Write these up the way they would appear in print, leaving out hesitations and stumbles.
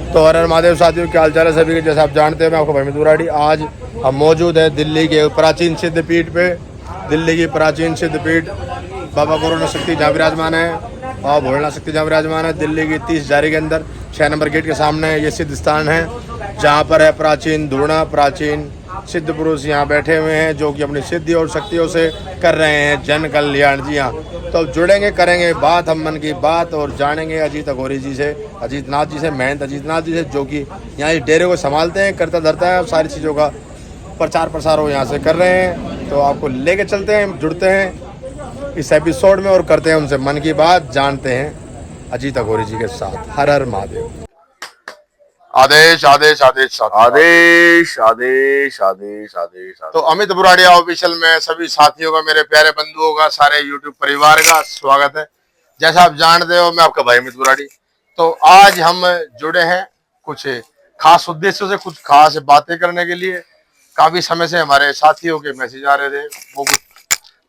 तो हर हर महादेव साथियों, क्या हाल चाल है सभी के। जैसे आप जानते हैं, मैं आपका भाई मितुराड़ी। आज हम मौजूद है दिल्ली के प्राचीन सिद्ध पीठ पे। दिल्ली की प्राचीन सिद्ध पीठ बाबा गुरुनाथ शक्ति जहाँ विराजमान है, बाबा भोलेनाथ शक्ति जहाँ विराजमान है। दिल्ली की 30 जारी के अंदर 6 नंबर गेट के सामने ये सिद्ध स्थान है, जहाँ पर है प्राचीन धूणा, प्राचीन सिद्ध पुरुष यहाँ बैठे हुए हैं, जो कि अपनी सिद्धि और शक्तियों से कर रहे हैं जन कल्याण। जी हाँ, तो अब जुड़ेंगे, करेंगे बात हम मन की बात और जानेंगे अजीत अघोरी जी से, अजीत नाथ जी से, महंत अजीत नाथ जी से, जो कि यहाँ इस डेरे को संभालते हैं, करता धरता है, सारी चीज़ों का प्रचार प्रसार वो यहाँ से कर रहे हैं। तो आपको लेके चलते हैं, जुड़ते हैं इस एपिसोड में और करते हैं उनसे मन की बात, जानते हैं अजीत अघोरी जी के साथ। हर हर महादेव। आदेश आदेश आदेश आदेश आदेश आदेश आदेश। तो अमित बुराड़िया ऑफिशियल में सभी साथियों का, मेरे प्यारे बंधुओं का, सारे यूट्यूब परिवार का स्वागत है। जैसा आप जानते हो, मैं आपका भाई अमित बुराड़ी। तो आज हम जुड़े हैं कुछ खास उद्देश्यों से, कुछ खास बातें करने के लिए। काफी समय से हमारे साथियों के मैसेज आ रहे थे, वो कुछ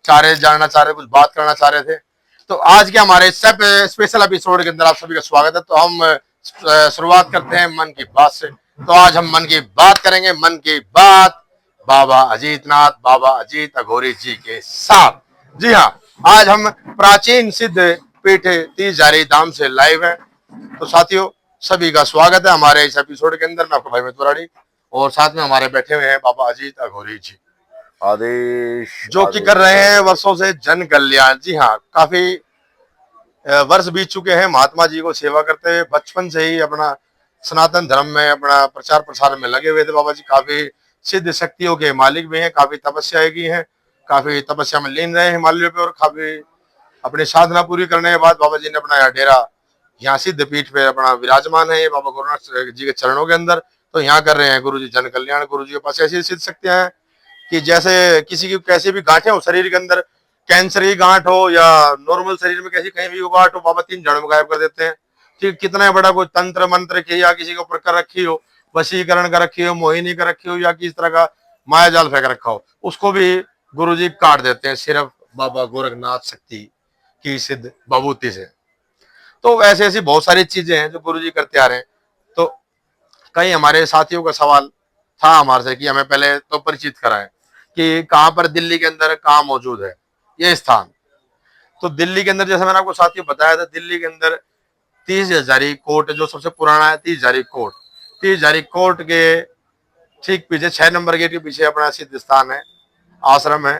जानना चाह रहे, कुछ बात करना चाह रहे थे। तो आज के हमारे सब स्पेशल एपिसोड के अंदर आप सभी का स्वागत है। तो हम शुरुआत करते हैं मन की बात से। तो आज हम मन की बात करेंगे, मन की बात बाबा अजीतनाथ, बाबा अजीत अघोरी जी के साथ। जी हाँ, आज हम प्राचीन सिद्ध पीठ 30 जारी धाम से लाइव हैं। तो साथियों, सभी का स्वागत है हमारे इस एपिसोड के अंदर। मैं आपका भाई मितुराड़ी और साथ में हमारे बैठे हुए हैं बाबा अजीत अघोरी जी, आदेश जो कि कर रहे हैं वर्षों से जन कल्याण। जी हाँ, काफी वर्ष बीत चुके हैं महात्मा जी को सेवा करते हुए। बचपन से ही अपना सनातन धर्म में अपना प्रचार प्रसार में लगे हुए थे बाबा जी। काफी सिद्ध शक्तियों के मालिक भी हैं, काफी तपस्याएं की हैं, काफी तपस्या में लीन रहे हैं हिमालयों पे, और काफी अपनी साधना पूरी करने के बाद बाबा जी ने अपना यह डेरा यहाँ सिद्ध पीठ पे अपना विराजमान है, ये बाबा गुरुनाथ जी के चरणों के अंदर। तो यहाँ कर रहे हैं गुरु जी जन कल्याण। गुरु जी के पास ऐसी सिद्ध शक्तियां हैं कि जैसे किसी की कैसी भी गांठें हो शरीर के अंदर, कैंसर की गांठ हो या नॉर्मल शरीर में कैसी कहीं भी गांठ हो, बाबा 3 जड़ में गायब कर देते हैं। ठीक, कितना बड़ा कोई तंत्र मंत्र की या किसी के ऊपर कर रखी हो, वशीकरण कर रखी हो, मोहिनी कर रखी हो, या किस तरह का माया जाल फेंक रखा हो, उसको भी गुरुजी काट देते हैं सिर्फ बाबा गोरखनाथ शक्ति की सिद्ध बभूति से। तो ऐसे ऐसी बहुत सारी चीजें हैं जो गुरुजी करते आ रहे हैं। तो कई हमारे साथियों का सवाल था हमारे से कि हमें पहले तो परिचित कराएं कि कहाँ पर दिल्ली के अंदर कहाँ मौजूद है ये स्थान। तो दिल्ली के अंदर, जैसे मैंने आपको साथियों बताया था, दिल्ली के अंदर 30 हजारी कोर्ट जो सबसे पुराना है, 30 हजारी कोर्ट, 30 हजारी कोर्ट के ठीक पीछे 6 नंबर गेट के पीछे अपना सिद्ध स्थान है, आश्रम है।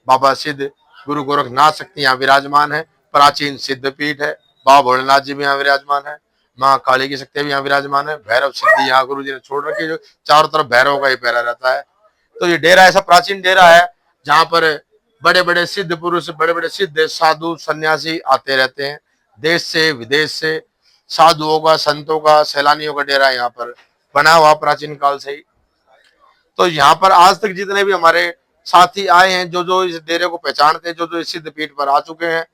बाबा सिद्ध गुरु गोरखनाथ शक्ति यहाँ विराजमान है। प्राचीन सिद्ध पीठ है। बाबा भोलेनाथ जी भी यहाँ विराजमान है। माँ काली की शक्ति भी यहाँ विराजमान है। भैरव सिद्धि यहाँ गुरु जी ने छोड़ रखी है, जो चारों तरफ भैरव का ही पैरा रहता है। तो ये डेरा ऐसा प्राचीन डेरा है जहाँ पर बड़े बड़े सिद्ध पुरुष, बड़े बड़े सिद्ध साधु सन्यासी आते रहते हैं, देश से विदेश से। साधुओं का, संतों का, सैलानियों का डेरा यहाँ पर बना हुआ प्राचीन काल से ही। तो यहाँ पर आज तक जितने भी हमारे साथी आए हैं, जो जो इस डेरे को पहचानते हैं, जो जो इस सिद्ध पीठ पर आ चुके हैं,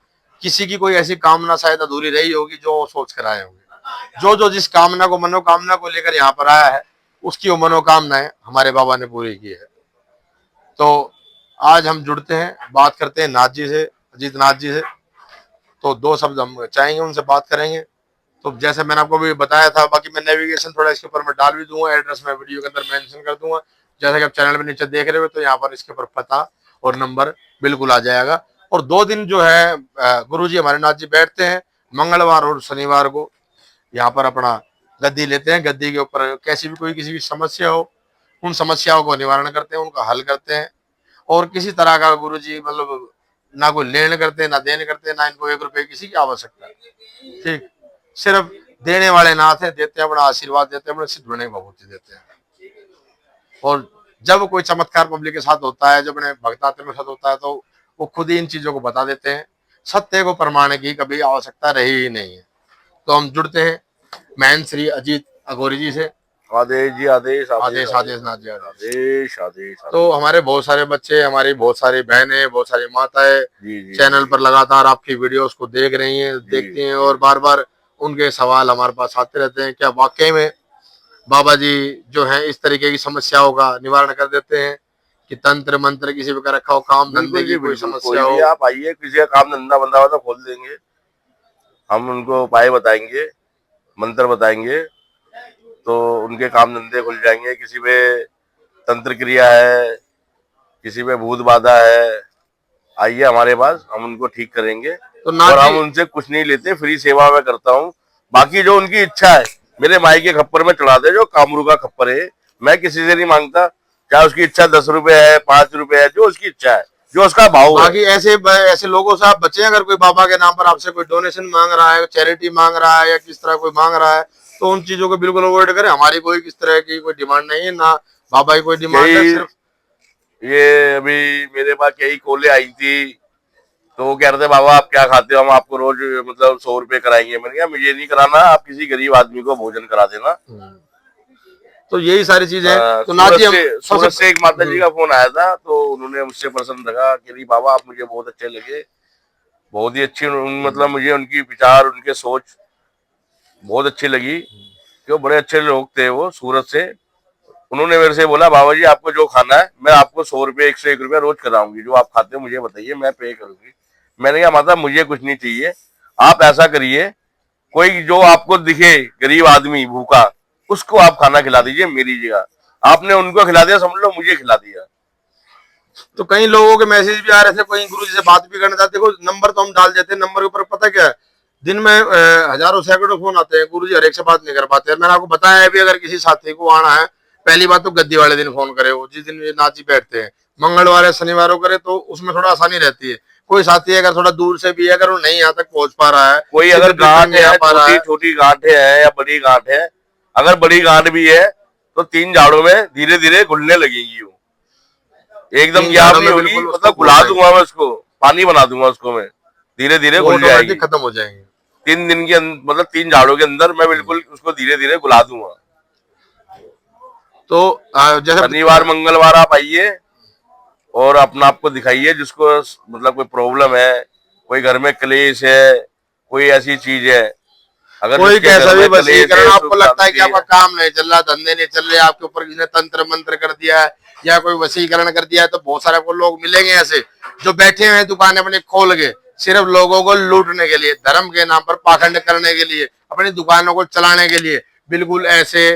किसी की कोई ऐसी कामना शायद अधूरी रही होगी जो वो सोच कर आए होंगे। जो जो जिस कामना को, मनोकामना को लेकर यहाँ पर आया है, उसकी वो मनोकामनाएं हमारे बाबा ने पूरी की है। तो आज हम जुड़ते हैं, बात करते हैं नाथ जी से, अजीत नाथ जी से। तो 2 शब्द हम चाहेंगे, उनसे बात करेंगे। तो जैसे मैंने आपको भी बताया था, बाकी मैं नेविगेशन थोड़ा इसके ऊपर मैं डाल भी दूंगा, एड्रेस मैं वीडियो के अंदर मेंशन कर दूंगा। जैसे कि आप चैनल में नीचे देख रहे हो, तो यहाँ पर इसके ऊपर पता और नंबर बिल्कुल आ जाएगा। और 2 दिन जो है गुरुजी हमारे नाथ जी बैठते हैं, मंगलवार और शनिवार को यहाँ पर अपना गद्दी लेते हैं। गद्दी के ऊपर कैसी भी कोई किसी की समस्या हो, उन समस्याओं को निवारण करते हैं, उनका हल करते हैं। और किसी तरह का गुरुजी मतलब ना कोई लेन करते, ना देन करते, ना इनको 1 रुपए किसी की आवश्यकता है। ठीक, सिर्फ देने वाले नाथ हैं, देते हैं, अपना आशीर्वाद देते हैं, अपने सिद्ध होने की भभूति देते हैं। और जब कोई चमत्कार पब्लिक के साथ होता है, जब अपने भक्तात्मा के साथ होता है, तो वो खुद ही इन चीजों को बता देते हैं। सत्य को प्रमाण की कभी आवश्यकता रही ही नहीं है। तो हम जुड़ते हैं महंत श्री अजीत अघोरी जी से। आदेश जी, आदेश आदेश आदेश नाथ जी, आदेश आदेश। तो हमारे बहुत सारे बच्चे, हमारी बहुत सारी बहनें, बहुत सारी माताएं चैनल पर लगातार आपकी वीडियोस को देख रही हैं, देखती हैं, और बार बार उनके सवाल हमारे पास आते रहते हैं। क्या वाकई में बाबा जी जो है इस तरीके की समस्याओं का निवारण कर देते हैं कि तंत्र मंत्र किसी भी का रखा हो, काम धंधे की कोई समस्या हो, आप आइए, किसी का काम धंधा बंदा हो तो खोल देंगे। हम उनको उपाय बताएंगे, मंत्र बताएंगे, तो उनके काम धंधे खुल जाएंगे। किसी पे तंत्र क्रिया है, किसी पे भूत बाधा है, आइए हमारे पास, हम उनको ठीक करेंगे। तो नाथ और हम जी, उनसे कुछ नहीं लेते, फ्री सेवा में करता हूँ। बाकी जो उनकी इच्छा है मेरे माई के खप्पर में चढ़ा दे, जो कामरू का खप्पर है, मैं किसी से नहीं मांगता। चाहे उसकी इच्छा 10 रुपए है, 5 रुपए है, जो उसकी इच्छा है, जो उसका भाव है। बाकी ऐसे ऐसे लोगों से आप बचे। अगर कोई बाबा के नाम पर आपसे कोई डोनेशन मांग रहा है, चैरिटी मांग रहा है, या किस तरह कोई मांग रहा है, तो उन चीजों को बिल्कुल अवॉइड करें। हमारी कोई किस तरह की कोई डिमांड नहीं है, ना बाबा की कोई डिमांड है। यही सिर्फ ये अभी मेरे पास कई कॉलें आई थी, तो वो कह रहे थे बाबा आप क्या खाते हो, हम आपको रोज मतलब 100 रुपए कराएंगे। मैंने कहा मुझे नहीं कराना, आप किसी गरीब आदमी को भोजन करा देना। तो यही सारी चीजें हैं। तो नाथ जी, हम सूरत से एक माता जी हम्म, का फोन आया था, तो उन्होंने मुझसे प्रसन्न रखा कि नहीं बाबा आप मुझे बहुत अच्छे लगे, बहुत ही अच्छी मतलब मुझे उनकी विचार, उनके सोच बहुत अच्छी लगी, कि वो बड़े अच्छे लोग थे। वो सूरत से, उन्होंने मेरे से बोला बाबा जी आपको जो खाना है मैं आपको 100 रुपये 101 रुपया रोज कराऊंगी, जो आप खाते हो मुझे बताइए, मैं पे करूंगी। मैंने कहा माता मुझे कुछ नहीं चाहिए, आप ऐसा करिए, कोई जो आपको दिखे गरीब आदमी भूखा, उसको आप खाना खिला दीजिए मेरी जगह। आपने उनको खिला दिया, समझ लो मुझे खिला दिया। तो कई लोगों के मैसेज भी आ रहे थे, कोई गुरु जी से बात भी करना चाहते। देखो नंबर तो हम डाल देते हैं, नंबर के ऊपर पता क्या है, दिन में हजारों सैकड़ों फोन आते हैं, गुरु जी हर एक से बात नहीं कर पाते। मैंने आपको बताया है भी, अगर किसी साथी को आना है, पहली बात तो गद्दी वाले दिन फोन करे, वो जिस दिन ये नाथ जी बैठते हैं, मंगलवार या शनिवार को करे, तो उसमें थोड़ा आसानी रहती है। कोई साथी अगर थोड़ा दूर से भी है, अगर वो नहीं यहाँ तक पहुंच पा रहा है, कोई अगर सिगरेट गांठ नहीं आ है, पा रहा छोटी है, छोटी गांठें हैं या बड़ी गांठ है, अगर बड़ी गांठ भी है तो 3 झाड़ों में धीरे धीरे घुलने लगेगी वो, एकदम तीन ग्याप झाड़ों नहीं में होगी, बिल्कुल उसको मतलब घोल घुला देंगे, दूंगा मैं उसको, पानी बना दूंगा उसको मैं, धीरे धीरे वो घुल ऑटोमेटिक जाएगी। खत्म हो जाएंगे। 3 दिन के अंदर, मतलब 3 झाड़ों के अंदर मैं बिल्कुल उसको धीरे धीरे घुला दूंगा। तो जैसे शनिवार मंगलवार आप आइए और अपना आपको दिखाइए, जिसको मतलब कोई प्रॉब्लम है, कोई घर में क्लेश है, कोई ऐसी चीज है, अगर कोई जिसके कैसा घर भी में क्लेश वशीकरण है, सुख आपको लगता है कि शांति आपका है। काम नहीं चल रहा, धंधे नहीं चल रहे, आपके ऊपर किसी ने तंत्र मंत्र कर दिया है, या कोई वशीकरण कर दिया है, तो बहुत सारे आपको लोग मिलेंगे ऐसे, जो बैठे हुए हैं दुकानें अपनी खोल के, सिर्फ लोगों को लूटने के लिए, धर्म के नाम पर पाखंड करने के लिए, अपनी दुकानों को चलाने के लिए। बिल्कुल ऐसे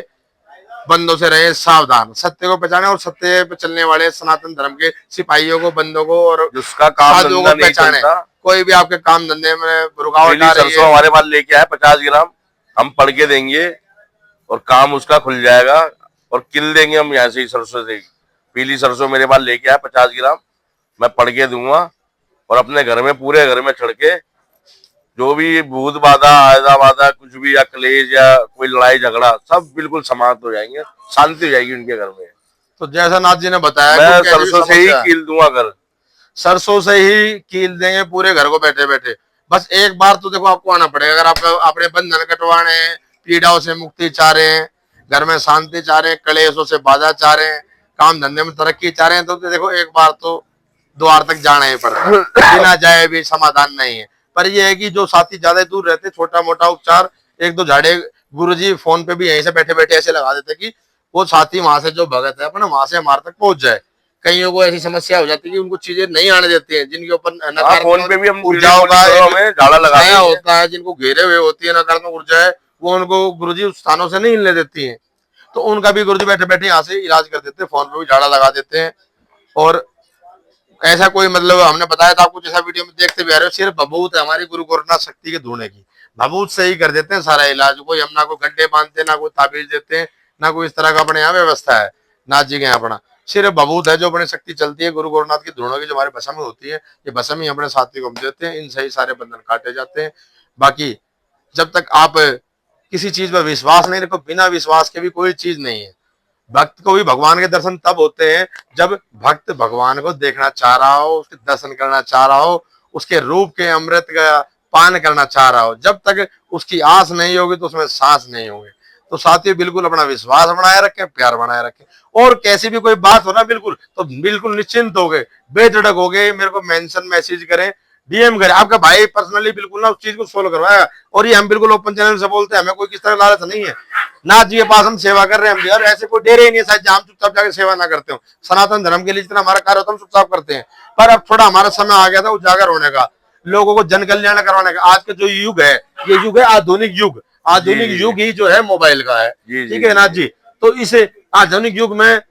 बंदों से रहे सावधान, सत्य को पहचाने, और सत्य पे चलने वाले सनातन धर्म के सिपाहियों को, बंदों को और जिसका काम साधुओं को धंधा नहीं पहचाने। चलता, कोई भी आपके काम धंधे में रुकावट पीली आ रही सरसों है, हमारे पास लेके आए 50 ग्राम, हम पड़ के देंगे और काम उसका खुल जाएगा, और किल देंगे हम यहाँ से ही, सरसों से ही। पीली सरसों मेरे पास लेके आए 50 ग्राम, मैं पड़ के दूंगा, और अपने घर में, पूरे घर में चढ़ के, जो भी भूत बाधा आयदा बाधा कुछ भी, या क्लेश या कोई लड़ाई झगड़ा, सब बिल्कुल समाप्त हो जाएंगे, शांति हो जाएगी उनके घर में। तो जैसा नाथ जी ने बताया कि मैं कैसी भी सरसों से ही समस्या है, कील दूंगा घर। सरसों से ही कील देंगे पूरे घर को बैठे बैठे। बस एक बार तो देखो आपको आना पड़ेगा, अगर आप अपने बंधन कटवाने हैं, पीड़ाओं से मुक्ति चाह रहे हैं, घर में शांति चाह रहे हैं, क्लेशों से बाधा चाह रहे हैं, काम धंधे में तरक्की चाह रहे हैं, तो देखो एक बार तो द्वार तक जाना ही पड़ता है, बिना जाए भी समाधान नहीं है। पर यह है कि जो साथी ज्यादा दूर रहते, छोटा मोटा उपचार, एक दो झाड़े गुरुजी फोन पे भी यहीं से बैठे बैठे ऐसे लगा देते कि वो साथी वहां से जो भगत है अपना, वहां से हमारे तक पहुंच जाए। कईयों को ऐसी समस्या हो जाती है कि उनको चीजें नहीं आने देती हैं, जिनके ऊपर हाँ, फोन पे नकारात्मक भी हम ऊर्जाओं का हमें झाड़ा लगा छाया देंगे। होता है, जिनको घेरे हुए होती है नकारात्मक ऊर्जाएं, वो उनको गुरुजी उस स्थानों से नहीं हिलने देती हैं। तो उनका भी गुरुजी बैठे बैठे यहाँ से इलाज कर देते हैं, फोन पे भी झाड़ा लगा देते हैं। और ऐसा कोई मतलब हमने बताया था आपको, जैसा वीडियो में देखते भी आ रहे हो, सिर्फ भभूत है हमारी गुरु गोरखनाथ शक्ति के धुने की, भभूत से ही कर देते हैं सारा इलाज। कोई हम ना कोई गड्ढे बांधते, ना कोई ताबीज देते हैं, ना कोई इस तरह का अपने यहाँ व्यवस्था है नाथ जी के यहाँ अपना। सिर्फ भभूत है जो अपनी शक्ति चलती है, गुरु गोरखनाथ की धुनों की जो हमारे भस्म में होती है, ये भस्म ही अपने साथी को हम देते हैं, इनसे ही सारे बंधन काटे जाते हैं। बाकी जब तक आप किसी चीज पर विश्वास नहीं रखो, बिना विश्वास के भी कोई चीज नहीं है। भक्त को भी भगवान के दर्शन तब होते हैं जब भक्त भगवान को देखना चाह रहा हो, उसके दर्शन करना चाह रहा हो, उसके रूप के अमृत का पान करना चाह रहा हो। जब तक उसकी आस नहीं होगी तो उसमें सांस नहीं होगी। तो साथियों बिल्कुल अपना विश्वास बनाए रखें, प्यार बनाए रखें, और कैसी भी कोई बात हो ना, बिल्कुल तो बिल्कुल निश्चिंत हो गए, बेधड़क हो गए, मेरे को मेंशन मैसेज करें, डीएम करें, आपका भाई पर्सनली बिल्कुल ना उस चीज को सोल्व करवाएगा। और ये हम बिल्कुल ओपन चैनल से बोलते हैं, हमें कोई किस तरह लालच नहीं है। नाथ जी के पास हम सेवा कर रहे हैं, हम यार ऐसे कोई डेरे ही नहीं है शायद हम चुपचाप जाकर सेवा ना करते हो। सनातन धर्म के लिए जितना हमारा कार्य होता है हम चुपचाप करते हैं। पर अब थोड़ा हमारा समय आ गया था उजागर होने का, लोगों को जन कल्याण करवाने का। आज का जो युग है, ये युग है आधुनिक युग। आधुनिक जी। युग ही जो है मोबाइल का है। जी, जी, ठीक है नाथ जी, तो इस आधुनिक युग में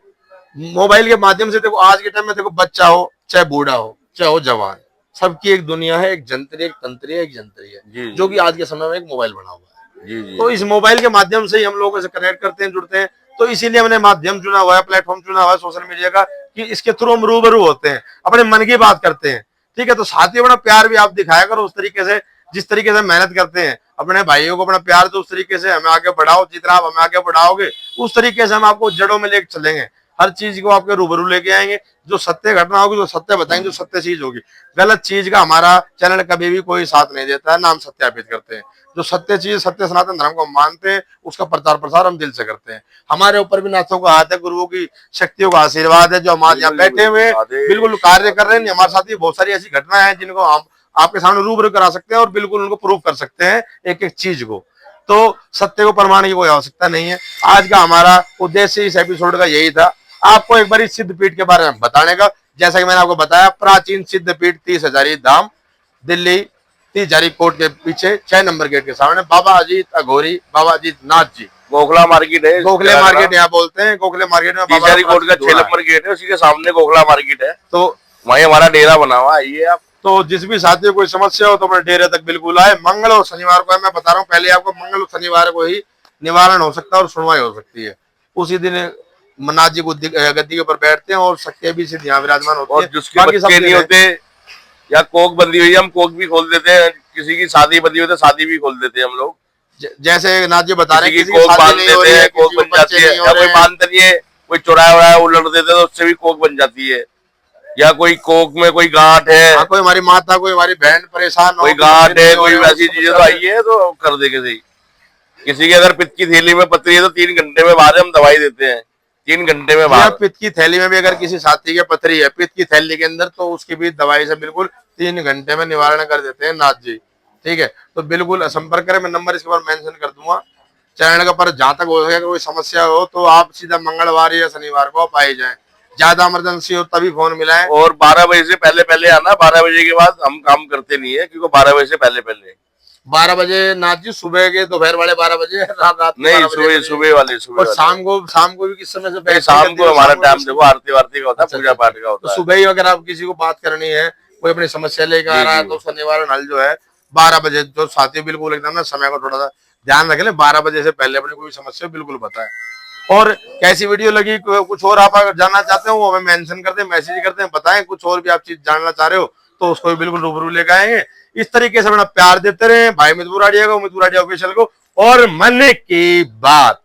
मोबाइल के माध्यम से देखो आज के टाइम में देखो बच्चा हो चाहे बूढ़ा हो चाहे हो जवान, सबकी एक दुनिया है, एक जंतरी, एक तंत्री है, एक जंतरी है, जी, जो कि आज के समय में एक मोबाइल बना हुआ है। जी, जी, तो इस मोबाइल के माध्यम से ही हम लोगों से कनेक्ट करते हैं, जुड़ते हैं। तो इसीलिए हमने माध्यम चुना हुआ है, प्लेटफॉर्म चुना हुआ है सोशल मीडिया का, कि इसके थ्रू हम रूबरू होते हैं, अपने मन की बात करते हैं। ठीक है, तो साथियों अपना प्यार भी आप दिखाया करो उस तरीके से, जिस तरीके से मेहनत करते हैं अपने भाइयों को अपना प्यार, तो उस तरीके से हमें आगे बढ़ाओ। जितना आप हमें आगे बढ़ाओगे उस तरीके से हम आपको जड़ों में लेकर चलेंगे, हर चीज को आपके रूबरू लेके आएंगे। जो सत्य घटना होगी, जो सत्य बताएंगे, जो सत्य चीज होगी। गलत चीज का हमारा चैनल कभी भी कोई साथ नहीं देता है, नाम सत्यापित करते हैं। जो सत्य चीज, सत्य सनातन धर्म को मानते हैं, उसका प्रचार प्रसार हम दिल से करते हैं। हमारे ऊपर भी नाथों का हाथ है, गुरुओं की शक्तियों का आशीर्वाद है, जो हमारे यहाँ बैठे हुए हैं, बिल्कुल कार्य कर रहे हैं। हमारे साथ ही बहुत सारी ऐसी घटनाएं हैं जिनको हम आपके सामने रूबरू करा सकते हैं और बिल्कुल उनको प्रूव कर सकते हैं एक एक चीज को। तो सत्य को प्रमाण की कोई आवश्यकता नहीं है। आज का हमारा उद्देश्य इस एपिसोड का यही था, आपको एक बार इस सिद्ध पीठ के बारे में बताने का। जैसा कि मैंने आपको बताया, प्राचीन सिद्ध पीठ 30 हजारी धाम, दिल्ली 30 हजारी कोर्ट के पीछे 6 नंबर गेट के सामने, बाबा अजीत अघोरी, बाबा अजीत नाथ जी। गोखला मार्केट है, गोखले मार्केट यहाँ बोलते हैं। गोखले मार्केट में बाबा कोर्ट का 6 नंबर गेट है, उसी के सामने गोखला मार्केट है, तो वहीं हमारा डेरा बना हुआ। आइए आप। तो जिस भी साथी को कोई समस्या हो तो अपने डेरे तक बिल्कुल आए। मंगल और शनिवार को है, मैं बता रहा हूँ पहले आपको, मंगल और शनिवार को ही निवारण हो सकता है और सुनवाई हो सकती है। उसी दिन नाथ जी गद्दी के ऊपर बैठते हैं और शक्तियां भी सिद्ध यहाँ विराजमान होती है। और जिसके बच्चे नहीं होते या कोक बंदी हुई है, हम कोक भी खोल देते हैं। किसी की शादी बंदी हुई तो शादी भी खोल देते हैं हम लोग। जैसे नाथ जी बता रहे हैं, किसी की कोक बांध देते हैं, कोक बन जाती है। या कोई बांधते नहीं है, कोई चुराया उड़ाया उलट देते हैं तो उससे भी कोक बन जाती है। या कोई कोक में कोई गांठ है, हाँ, कोई हमारी माता, कोई हमारी बहन परेशान हो, कोई गांठ है, कोई वैसी चीजें तो आई है तो कर देंगे सही। किसी के अगर पित्त की थैली में पथरी है तो 3 घंटे में बाहर हम दवाई देते हैं, 3 घंटे में बाहर। पित्त की थैली में भी अगर किसी साथी के पथरी है पित्त की थैली के अंदर, तो उसकी भी दवाई से बिल्कुल 3 घंटे में निवारण कर देते हैं नाथ जी। ठीक है, तो बिल्कुल संपर्क करें। मैं नंबर इसके बाद मेंशन कर दूंगा चैनल का, पर जहां तक हो सके कोई समस्या हो तो आप सीधा मंगलवार या शनिवार को आप आए जाए। ज्यादा इमरजेंसी हो तभी फोन मिलाएं। और 12 बजे से पहले पहले आना। 12 बजे के बाद हम काम करते नहीं है, क्योंकि 12 बजे से पहले पहले। 12 बजे नाथ जी, सुबह के दोपहर वाले 12 बजे, रात नहीं, सुबह वाले। और शाम को भी किस समय से पहले? शाम को हमारा टाइम देखो आरती वारती का होता है, पूजा पाठ का होता है। सुबह ही अगर आप किसी को बात करनी है, कोई अपनी समस्या लेकर आ रहा है, तो उसका निवारण हल जो है 12 बजे, जो साथी बिल्कुल एकदम ना समय को थोड़ा सा ध्यान रखें, 12 बजे से पहले अपनी कोई समस्या बिल्कुल बताएं। और कैसी वीडियो लगी, कुछ और आप अगर जानना चाहते हो वो हमें मेंशन कर दें, मैसेज करते हैं, बताएं। कुछ और भी आप चीज जानना चाह रहे हो तो उसको भी बिल्कुल रूबरू लेकर आएंगे। इस तरीके से अपना प्यार देते रहे भाई अमित बुराड़िया को, अमित बुराड़िया ऑफिशियल को। और मन की बात,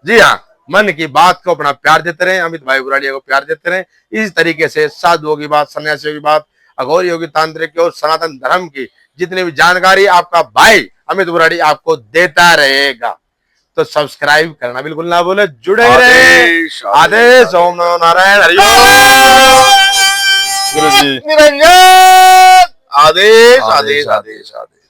जी हाँ, मन की बात को अपना प्यार देते रहे, अमित भाई बुराड़िया को प्यार देते रहे। इस तरीके से साधुओं की बात, सन्यासियों की बात, अघोरियों की, तांत्रिक की और सनातन धर्म की जितनी भी जानकारी आपका भाई अमित बुराड़ी आपको देता रहेगा। तो सब्सक्राइब करना बिल्कुल ना भूले, जुड़े रहे। आदेश। ओम नमो नारायण, हरि ओम। गुरु जी निरंजन। आदेश, आदेश, आदेश, आदेश।